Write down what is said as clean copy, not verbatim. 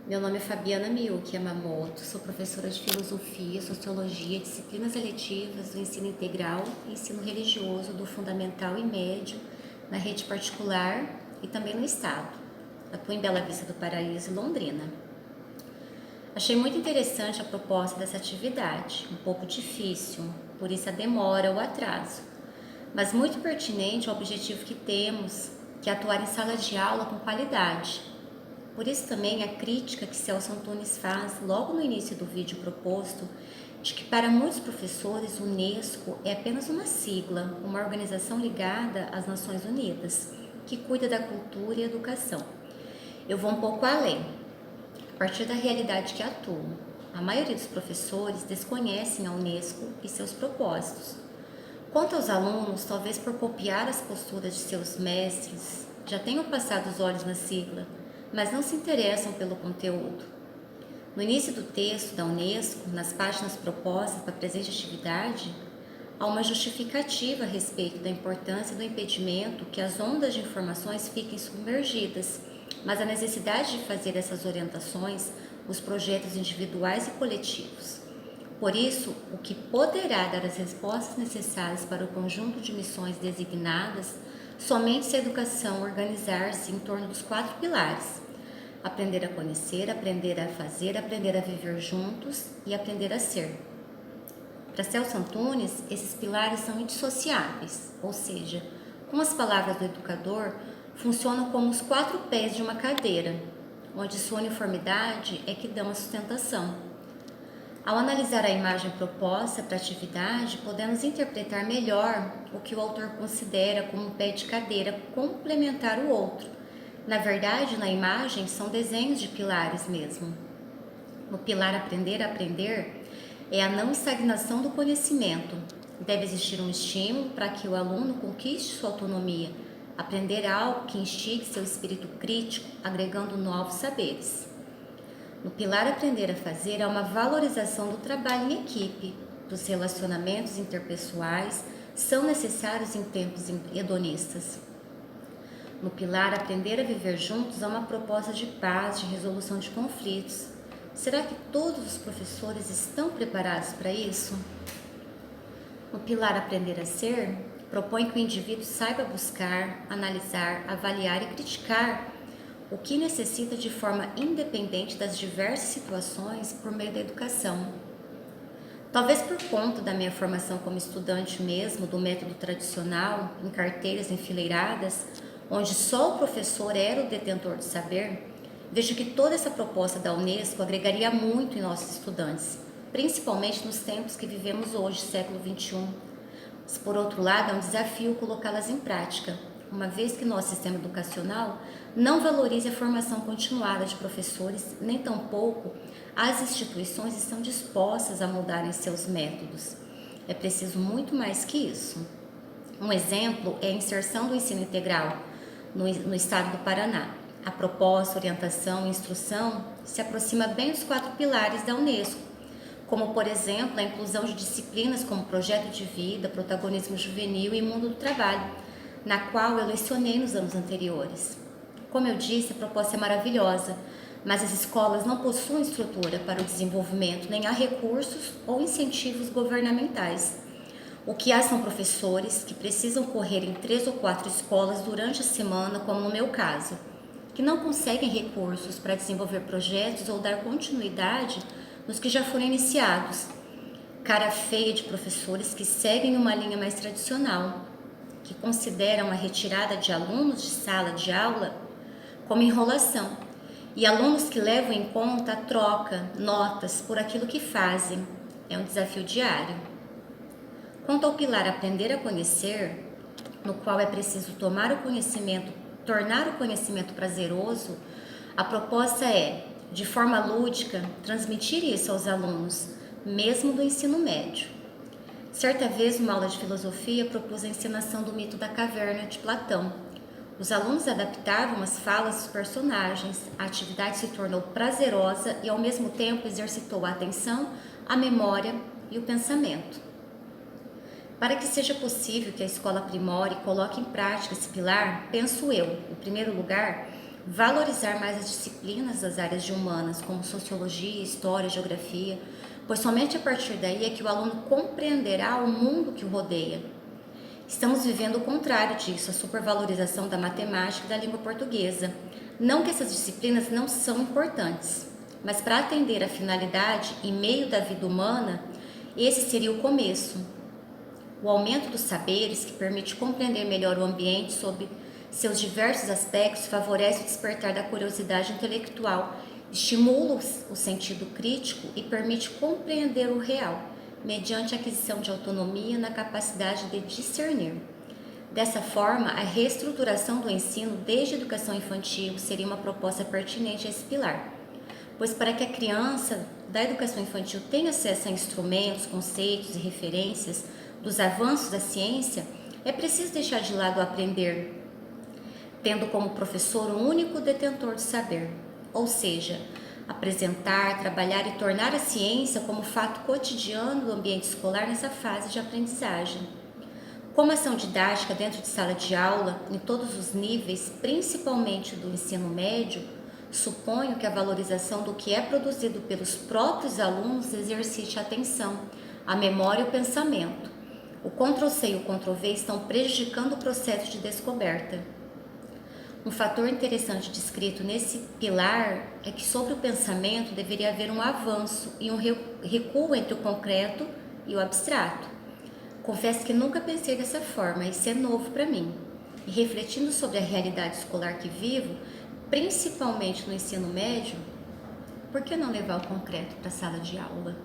Meu nome é Fabiana Miyuki Yamamoto, sou professora de Filosofia, Sociologia, Disciplinas Eletivas do Ensino Integral e Ensino Religioso do Fundamental e Médio na rede particular e também no Estado. Atuo em Bela Vista do Paraíso e Londrina. Achei muito interessante a proposta dessa atividade, um pouco difícil, por isso a demora ou atraso, mas muito pertinente ao objetivo que temos, que é atuar em sala de aula com qualidade. Por isso também a crítica que Celso Antunes faz logo no início do vídeo proposto, de que para muitos professores o Unesco é apenas uma sigla, uma organização ligada às Nações Unidas, que cuida da cultura e educação. Eu vou um pouco além. A partir da realidade que atuo, a maioria dos professores desconhecem a Unesco e seus propósitos. Quanto aos alunos, talvez por copiar as posturas de seus mestres, já tenham passado os olhos na sigla, mas não se interessam pelo conteúdo. No início do texto da Unesco, nas páginas propostas para a presente atividade, há uma justificativa a respeito da importância do impedimento que as ondas de informações fiquem submergidas, mas a necessidade de fazer essas orientações os projetos individuais e coletivos. Por isso, o que poderá dar as respostas necessárias para o conjunto de missões designadas, somente se a educação organizar-se em torno dos 4 pilares: aprender a conhecer, aprender a fazer, aprender a viver juntos e aprender a ser. Para Celso Antunes, esses pilares são indissociáveis, ou seja, com as palavras do educador, funcionam como os 4 pés de uma cadeira, onde sua uniformidade é que dão a sustentação. Ao analisar a imagem proposta para a atividade, podemos interpretar melhor o que o autor considera como um pé de cadeira complementar o outro. Na verdade, na imagem, são desenhos de pilares mesmo. No pilar aprender a aprender é a não estagnação do conhecimento. Deve existir um estímulo para que o aluno conquiste sua autonomia, aprender algo que instigue seu espírito crítico, agregando novos saberes. No pilar aprender a fazer há uma valorização do trabalho em equipe, dos relacionamentos interpessoais, são necessários em tempos hedonistas. No pilar aprender a viver juntos há uma proposta de paz, de resolução de conflitos. Será que todos os professores estão preparados para isso? No pilar aprender a ser, propõe que o indivíduo saiba buscar, analisar, avaliar e criticar o que necessita de forma independente das diversas situações por meio da educação. Talvez por conta da minha formação como estudante mesmo, do método tradicional, em carteiras enfileiradas, onde só o professor era o detentor do saber, vejo que toda essa proposta da Unesco agregaria muito em nossos estudantes, principalmente nos tempos que vivemos hoje, século XXI. Mas, por outro lado, é um desafio colocá-las em prática, uma vez que nosso sistema educacional não valoriza a formação continuada de professores, nem tampouco as instituições estão dispostas a mudarem seus métodos. É preciso muito mais que isso. Um exemplo é a inserção do ensino integral no estado do Paraná. A proposta, orientação e instrução se aproxima bem dos 4 pilares da Unesco, como, por exemplo, a inclusão de disciplinas como projeto de vida, protagonismo juvenil e mundo do trabalho, na qual eu lecionei nos anos anteriores. Como eu disse, a proposta é maravilhosa, mas as escolas não possuem estrutura para o desenvolvimento, nem há recursos ou incentivos governamentais. O que há são professores que precisam correr em 3 ou 4 escolas durante a semana, como no meu caso, que não conseguem recursos para desenvolver projetos ou dar continuidade nos que já foram iniciados. Cara feia de professores que seguem uma linha mais tradicional, que consideram a retirada de alunos de sala de aula como enrolação, e alunos que levam em conta a troca, notas por aquilo que fazem. É um desafio diário. Quanto ao pilar aprender a conhecer, no qual é preciso tornar o conhecimento prazeroso, a proposta é, de forma lúdica, transmitir isso aos alunos, mesmo do ensino médio. Certa vez, numa aula de filosofia, propus a encenação do mito da caverna de Platão. Os alunos adaptavam as falas dos personagens, a atividade se tornou prazerosa e, ao mesmo tempo, exercitou a atenção, a memória e o pensamento. Para que seja possível que a escola aprimore e coloque em prática esse pilar, penso eu, em primeiro lugar, valorizar mais as disciplinas das áreas de humanas, como sociologia, história, geografia, pois somente a partir daí é que o aluno compreenderá o mundo que o rodeia. Estamos vivendo o contrário disso, a supervalorização da matemática e da língua portuguesa. Não que essas disciplinas não são importantes, mas para atender a finalidade e meio da vida humana, esse seria o começo. O aumento dos saberes, que permite compreender melhor o ambiente sob seus diversos aspectos, favorece o despertar da curiosidade intelectual, estimula o sentido crítico e permite compreender o real, mediante a aquisição de autonomia na capacidade de discernir. Dessa forma, a reestruturação do ensino desde a educação infantil seria uma proposta pertinente a esse pilar, pois para que a criança da educação infantil tenha acesso a instrumentos, conceitos e referências dos avanços da ciência, é preciso deixar de lado o aprender, tendo como professor o único detentor do saber, ou seja, apresentar, trabalhar e tornar a ciência como fato cotidiano do ambiente escolar nessa fase de aprendizagem. Como ação didática dentro de sala de aula, em todos os níveis, principalmente do ensino médio, suponho que a valorização do que é produzido pelos próprios alunos exercite a atenção, a memória e o pensamento. O Ctrl+C e o Ctrl+V estão prejudicando o processo de descoberta. Um fator interessante descrito nesse pilar é que sobre o pensamento deveria haver um avanço e um recuo entre o concreto e o abstrato. Confesso que nunca pensei dessa forma, isso é novo para mim. E refletindo sobre a realidade escolar que vivo, principalmente no ensino médio, por que não levar o concreto para a sala de aula?